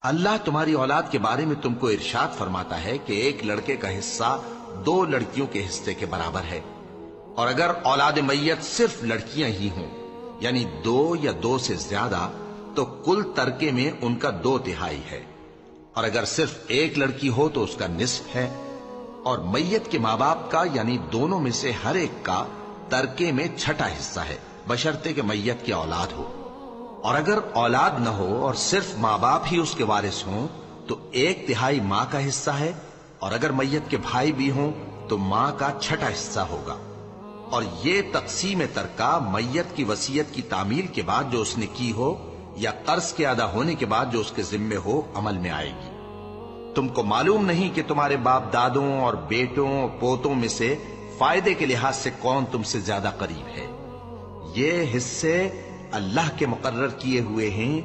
اللہ تمہاری اولاد کے بارے میں تم کو ارشاد فرماتا ہے کہ ایک لڑکے کا حصہ 2 لڑکیوں کے حصے کے برابر ہے، اور اگر اولاد میت صرف لڑکیاں ہی ہوں یعنی 2 یا 2 سے زیادہ تو کل ترکے میں ان کا 2/3 ہے، اور اگر صرف ایک لڑکی ہو تو اس کا نصف ہے، اور میت کے ماں باپ کا یعنی دونوں میں سے ہر ایک کا ترکے میں 6واں حصہ ہے، بشرطے کہ میت کی اولاد ہو، اور اگر اولاد نہ ہو اور صرف ماں باپ ہی اس کے وارث ہوں تو 1/3 ماں کا حصہ ہے، اور اگر میت کے بھائی بھی ہوں تو ماں کا 6واں حصہ ہوگا۔ اور یہ تقسیم ترکہ میت کی وصیت کی تعمیل کے بعد جو اس نے کی ہو یا قرض کے ادا ہونے کے بعد جو اس کے ذمے ہو عمل میں آئے گی۔ تم کو معلوم نہیں کہ تمہارے باپ دادوں اور بیٹوں اور پوتوں میں سے فائدے کے لحاظ سے کون تم سے زیادہ قریب ہے۔ یہ حصے اللہ کے مقرر کیے ہوئے ہیں